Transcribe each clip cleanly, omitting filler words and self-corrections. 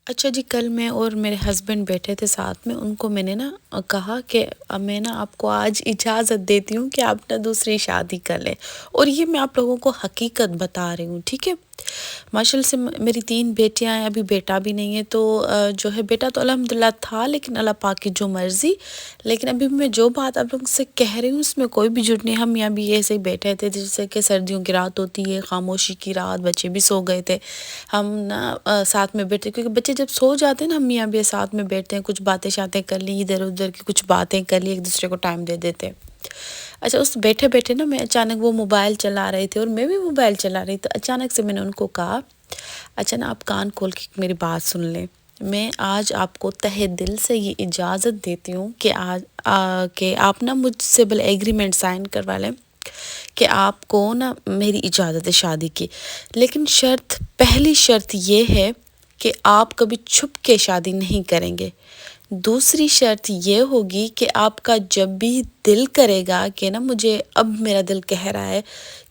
اچھا جی، کل میں اور میرے ہسبینڈ بیٹھے تھے ساتھ میں، ان کو میں نے کہا کہ اب میں آپ کو آج اجازت دیتی ہوں کہ آپ دوسری شادی کر لیں، اور یہ میں آپ لوگوں کو حقیقت بتا رہی ہوں، ٹھیک ہے؟ ماشاءاللہ سے میری 3 بیٹیاں ہیں، ابھی بیٹا بھی نہیں ہے، تو جو ہے بیٹا تو الحمدللہ تھا، لیکن اللہ پاک کی جو مرضی۔ لیکن ابھی میں جو بات آپ لوگوں سے کہہ رہی ہوں اس میں کوئی بھی جھوٹ نہیں۔ ہم یہاں بھی ایسے ہی بیٹھے تھے جیسے کہ سردیوں کی رات ہوتی ہے، خاموشی کی رات، بچے بھی سو گئے تھے، ہم ساتھ میں بیٹھے، کیونکہ بچے جب سو جاتے ہیں نا، ہم یہاں بھی ساتھ میں بیٹھتے ہیں، کچھ باتیں شاتیں کر لی، ادھر ادھر کی کچھ باتیں کر لی، ایک دوسرے کو ٹائم دے دیتے۔ اچھا، اس بیٹھے بیٹھے میں اچانک وہ موبائل چلا رہے تھے اور میں بھی موبائل چلا رہی تھی، اچانک سے میں نے ان کو کہا اچھا آپ کان کھول کے میری بات سن لیں، میں آج آپ کو تہہ دل سے یہ اجازت دیتی ہوں کہ آپ مجھ سے ایگریمنٹ سائن کروا لیں کہ آپ کو میری اجازت ہے شادی کی، لیکن پہلی شرط یہ ہے کہ آپ کبھی چھپ کے شادی نہیں کریں گے۔ دوسری شرط یہ ہوگی کہ آپ کا جب بھی دل کرے گا کہ مجھے اب میرا دل کہہ رہا ہے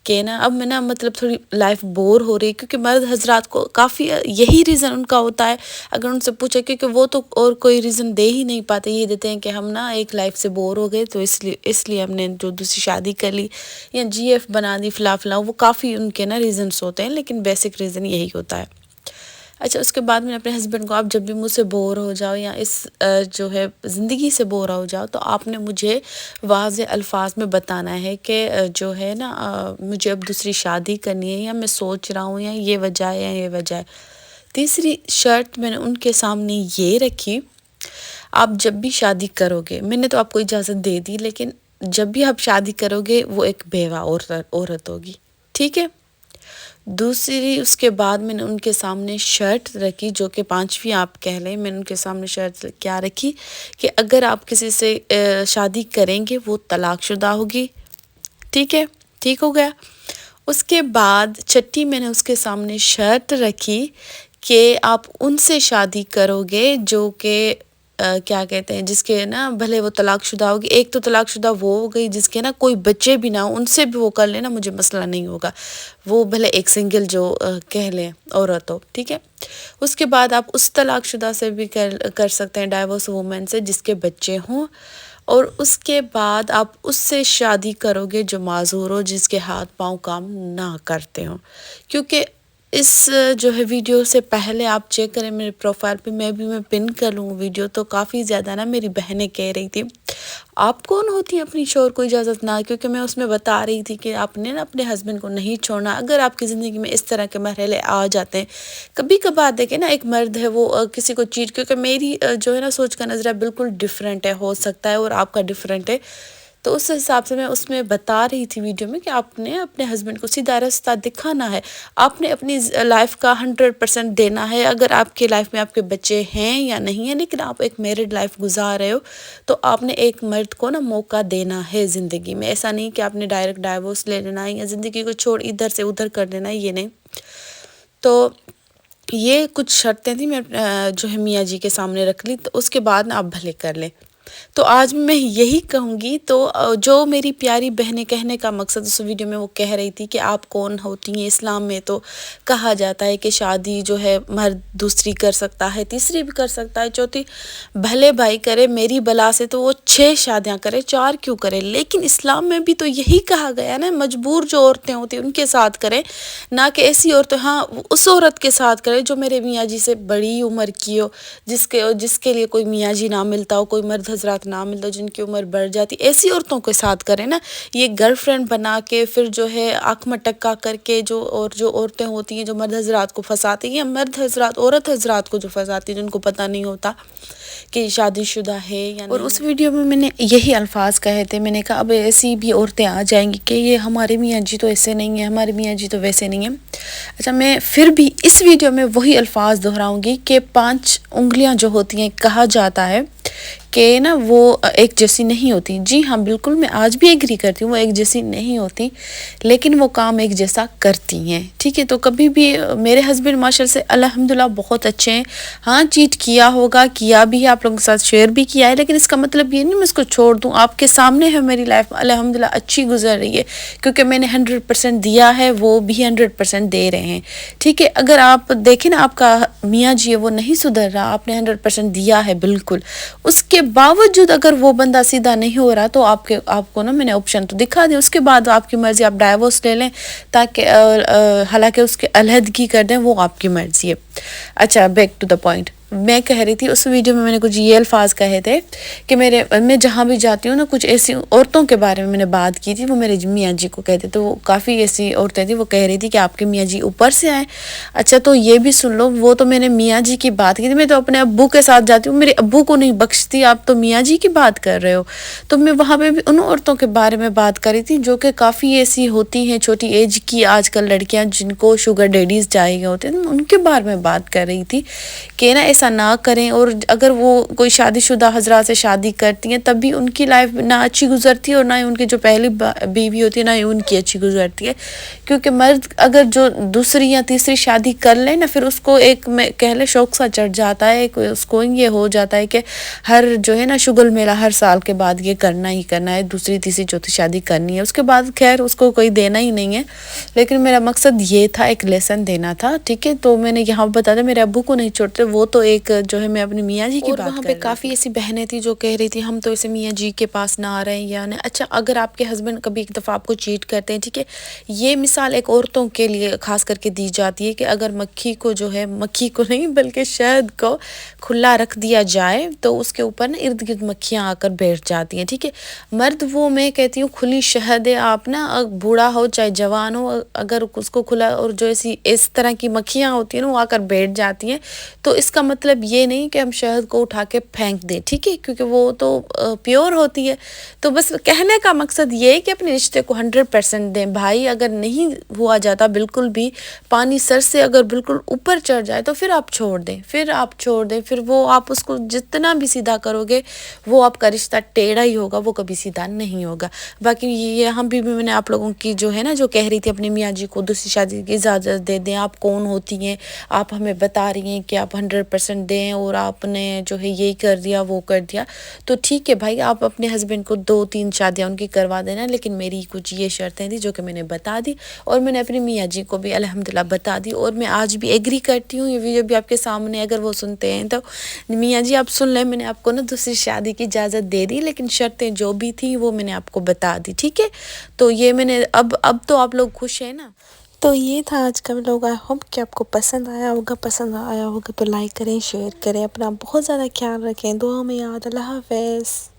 کہ اب میں مطلب تھوڑی لائف بور ہو رہی ہے، کیونکہ مرد حضرات کو کافی یہی ریزن ان کا ہوتا ہے، اگر ان سے پوچھے، کیونکہ وہ تو اور کوئی ریزن دے ہی نہیں پاتے، یہ دیتے ہیں کہ ہم ایک لائف سے بور ہو گئے، تو اس لیے ہم نے جو دوسری شادی کر لی یا جی ایف بنا دی فلاں فلاں، وہ کافی ان کے ریزنس ہوتے ہیں، لیکن بیسک ریزن یہی ہوتا ہے۔ اچھا، اس کے بعد میں نے اپنے ہسبینڈ کو، آپ جب بھی مجھ سے بور ہو جاؤ یا اس جو ہے زندگی سے بور ہو جاؤ، تو آپ نے مجھے واضح الفاظ میں بتانا ہے کہ جو ہے مجھے اب دوسری شادی کرنی ہے، یا میں سوچ رہا ہوں، یا یہ وجہ ہے یا یہ وجہ ہے۔ تیسری شرط میں نے ان کے سامنے یہ رکھی، آپ جب بھی شادی کرو گے، میں نے تو آپ کو اجازت دے دی، لیکن جب بھی آپ شادی کرو گے وہ ایک بیوہ عورت ہوگی، ٹھیک ہے؟ دوسری، اس کے بعد میں نے ان کے سامنے شرط رکھی، جو کہ 5ویں آپ کہہ لیں، میں نے ان کے سامنے شرط کیا رکھی کہ اگر آپ کسی سے شادی کریں گے وہ طلاق شدہ ہوگی، ٹھیک ہے؟ ٹھیک ہو گیا؟ اس کے بعد چھٹی میں نے اس کے سامنے شرط رکھی کہ آپ ان سے شادی کرو گے جو کہ کیا کہتے ہیں، جس کے بھلے وہ طلاق شدہ ہوگی، ایک تو طلاق شدہ وہ ہو گئی جس کے کوئی بچے بھی نہ ہو، ان سے بھی وہ کر لینا، مجھے مسئلہ نہیں ہوگا، وہ بھلے ایک سنگل جو کہہ لیں عورت ہو، ٹھیک ہے؟ اس کے بعد آپ اس طلاق شدہ سے بھی کر سکتے ہیں، ڈائیورس وومن سے جس کے بچے ہوں، اور اس کے بعد آپ اس سے شادی کرو گے جو معذور ہو، جس کے ہاتھ پاؤں کام نہ کرتے ہوں، کیونکہ اس جو ہے ویڈیو سے پہلے آپ چیک کریں میرے پروفائل پہ، میں پن کر لوں ویڈیو، تو کافی زیادہ میری بہنیں کہہ رہی تھی آپ کون ہوتی ہیں اپنی شوہر کو اجازت نہ، کیونکہ میں اس میں بتا رہی تھی کہ آپ نے اپنے ہسبینڈ کو نہیں چھوڑنا، اگر آپ کی زندگی میں اس طرح کے مرحلے آ جاتے ہیں، کبھی کبھار دیکھیں ایک مرد ہے وہ کسی کو چیٹ، کیونکہ میری جو ہے سوچ کا نظریہ بالکل ڈیفرنٹ ہے، ہو سکتا ہے اور آپ کا ڈیفرنٹ ہے، تو اس حساب سے میں اس میں بتا رہی تھی ویڈیو میں کہ آپ نے اپنے ہسبینڈ کو سیدھا راستہ دکھانا ہے، آپ نے اپنی لائف کا 100% دینا ہے، اگر آپ کی لائف میں آپ کے بچے ہیں یا نہیں ہیں، لیکن آپ ایک میرڈ لائف گزار رہے ہو، تو آپ نے ایک مرد کو موقع دینا ہے زندگی میں، ایسا نہیں کہ آپ نے ڈائریکٹ ڈائیورس لے لینا ہے یا زندگی کو چھوڑ ادھر سے ادھر کر دینا ہے، یہ نہیں۔ تو یہ کچھ شرطیں تھیں، میں جو ہے میاں جی کے سامنے رکھ لی، تو اس کے بعد آپ بھلے کر لیں۔ تو آج میں یہی کہوں گی، تو جو میری پیاری بہنیں کہنے کا مقصد اس ویڈیو میں وہ کہہ رہی تھی کہ آپ کون ہوتی ہیں، اسلام میں تو کہا جاتا ہے کہ شادی جو ہے مرد دوسری کر سکتا ہے، تیسری بھی کر سکتا ہے، چوتھی بھلے بھائی کرے، میری بلا سے تو وہ 6 شادیاں کرے، 4 کیوں کرے، لیکن اسلام میں بھی تو یہی کہا گیا مجبور جو عورتیں ہوتی ہیں ان کے ساتھ کرے، نہ کہ ایسی عورتیں، ہاں اس عورت کے ساتھ کرے جو میرے میاں جی سے بڑی عمر کی ہو، جس کے لیے کوئی میاں جی نہ ملتا ہو، کوئی مرد حضرات نہ ملتا ہو، جن کی عمر بڑھ جاتی، ایسی عورتوں کے ساتھ کرے یہ گرل فرینڈ بنا کے پھر جو ہے آنکھ مٹکا کر کے جو عورتیں ہوتی ہیں جو مرد حضرات کو پھنساتی ہیں، یا مرد حضرات عورت حضرات کو جو پھنساتی ہیں جن کو پتہ نہیں ہوتا کہ شادی شدہ ہے یا نہیں۔ اور اس ویڈیو میں نے یہی الفاظ کہے تھے، میں نے کہا اب ایسی بھی عورتیں آ جائیں گی کہ یہ ہمارے میاں جی تو ایسے نہیں ہیں، ہمارے میاں جی تو ویسے نہیں ہیں۔ اچھا، میں پھر بھی اس ویڈیو میں وہی الفاظ دہراؤں گی کہ 5 انگلیاں جو ہوتی ہیں، کہا جاتا ہے کہ نا وہ ایک جیسی نہیں ہوتی. جی ہاں بالکل میں آج بھی ایگری کرتی ہوں وہ ایک جیسی نہیں ہوتی لیکن وہ کام ایک جیسا کرتی ہیں. ٹھیک ہے تو کبھی بھی میرے ہسبینڈ ماشاء اللہ سے الحمدللہ بہت اچھے ہیں. ہاں چیٹ کیا ہوگا کیا بھی ہے آپ لوگوں کے ساتھ شیئر بھی کیا ہے لیکن اس کا مطلب یہ نہیں میں اس کو چھوڑ دوں. آپ کے سامنے ہے میری لائف الحمدللہ اچھی گزر رہی ہے کیونکہ میں نے 100% دیا ہے وہ بھی 100% دے رہے ہیں. ٹھیک ہے اگر آپ دیکھیں نا آپ کا میاں جی ہے وہ نہیں سدھر رہا آپ نے 100% دیا ہے بالکل اس کے باوجود اگر وہ بندہ سیدھا نہیں ہو رہا تو آپ کو نا میں نے آپشن تو دکھا دیا. اس کے بعد آپ کی مرضی آپ ڈائیورس لے لیں تاکہ حالانکہ اس کے علیحدگی کر دیں وہ آپ کی مرضی ہے. اچھا بیک ٹو دا پوائنٹ میں کہہ رہی تھی اس ویڈیو میں نے کچھ یہ الفاظ کہے تھے کہ میں جہاں بھی جاتی ہوں نا کچھ ایسی عورتوں کے بارے میں نے بات کی تھی وہ میرے میاں جی کو کہتے تو وہ کافی ایسی عورتیں تھیں وہ کہہ رہی تھی کہ آپ کے میاں جی اوپر سے آئے. اچھا تو یہ بھی سن لو وہ تو میں نے میاں جی کی بات کی تھی میں تو اپنے ابو کے ساتھ جاتی ہوں میرے ابو کو نہیں بخشتی آپ تو میاں جی کی بات کر رہے ہو. تو میں وہاں پہ بھی ان عورتوں کے بارے میں بات کر رہی تھی جو کہ کافی ایسی ہوتی ہیں چھوٹی ایج کی آج کل لڑکیاں جن کو شوگر ڈیڈیز چاہیے ہوتے ہیں ان کے بارے میں بات کر رہی تھی کہ نا ایسا نہ کریں. اور اگر وہ کوئی شادی شدہ حضرات سے شادی کرتی ہیں تب بھی ان کی لائف نہ اچھی گزرتی ہے اور نہ ہی ان کی جو پہلی بیوی ہوتی ہے نہ ہی ان کی اچھی گزرتی ہے کیونکہ مرد اگر جو دوسری یا تیسری شادی کر لے نا پھر اس کو ایک کہہ لے شوق سا چڑھ جاتا ہے اس کو یہ ہو جاتا ہے کہ ہر جو ہے نا شگل میلہ ہر سال کے بعد یہ کرنا ہی کرنا ہے دوسری تیسری چوتھی شادی کرنی ہے. اس کے بعد خیر اس کو کوئی دینا ہی نہیں ہے لیکن میرا مقصد یہ تھا ایک لیسن دینا تھا. ٹھیک ہے تو میں نے یہاں بتا دیا میرے ابو کو نہیں چھوڑتے وہ تو ایک جو ہے میں اپنی میاں جی کی بات کر رہی تھی. اور وہاں پہ کافی ایسی بہنیں تھی جو کہہ رہی تھی ہم تو اسے میاں جی کے پاس نہ آ رہے ہیں یا نہیں. اچھا اگر آپ کے ہسبینڈ کبھی ایک دفعہ آپ کو چیٹ کرتے ہیں ٹھیک ہے یہ مثال ایک عورتوں کے لیے خاص کر کے دی جاتی ہے کہ اگر مکھی کو جو ہے مکھی کو نہیں بلکہ شہد کو کھلا رکھ دیا جائے تو اس کے اوپر نا ارد گرد مکھیاں آ کر بیٹھ جاتی ہیں. ٹھیک ہے مرد وہ میں کہتی ہوں کھلی شہد ہے آپ نا بوڑھا ہو چاہے جوان ہو اگر اس کو کھلا اور جو اس طرح کی مکھیاں ہوتی ہیں نا وہ آ کر بیٹھ جاتی ہیں تو اس کا مطلب یہ نہیں کہ ہم شہد کو اٹھا کے پھینک دیں. ٹھیک ہے کیونکہ وہ تو پیور ہوتی ہے. تو بس کہنے کا مقصد یہ ہے کہ اپنے رشتے کو 100% دیں. بھائی اگر نہیں ہوا جاتا بالکل بھی پانی سر سے اگر بالکل اوپر چڑھ جائے تو پھر آپ چھوڑ دیں پھر وہ آپ اس کو جتنا بھی سیدھا کرو گے وہ آپ کا رشتہ ٹیڑھا ہی ہوگا وہ کبھی سیدھا نہیں ہوگا. باقی یہاں بھی میں نے آپ لوگوں کی جو ہے نا جو کہہ رہی تھی اپنے میاں جی کو دوسری شادی کی اجازت دے دیں آپ کون ہوتی ہیں آپ ہمیں بتا رہی ہیں کہ آپ 100% دیں اور آپ نے جو ہے یہی کر دیا وہ کر دیا. تو ٹھیک ہے بھائی آپ اپنے ہسبینڈ کو 2-3 شادیاں ان کی کروا دینا لیکن میری کچھ یہ شرطیں تھیں جو کہ میں نے بتا دی اور میں نے اپنے میاں جی کو بھی الحمدللہ بتا دی. اور میں آج بھی ایگری کرتی ہوں یہ ویڈیو بھی آپ کے سامنے اگر وہ سنتے ہیں تو میاں جی آپ سن لیں میں نے آپ کو نا دوسری شادی کی اجازت دے دی لیکن شرطیں جو بھی تھیں وہ میں نے آپ کو بتا دی. ٹھیک ہے تو یہ میں نے اب تو آپ لوگ خوش ہیں نا. تو یہ تھا آج کا ولاگ. آئی ہوپ کہ آپ کو پسند آیا ہوگا تو لائک کریں شیئر کریں اپنا بہت زیادہ خیال رکھیں دعا میں یاد. اللہ حافظ.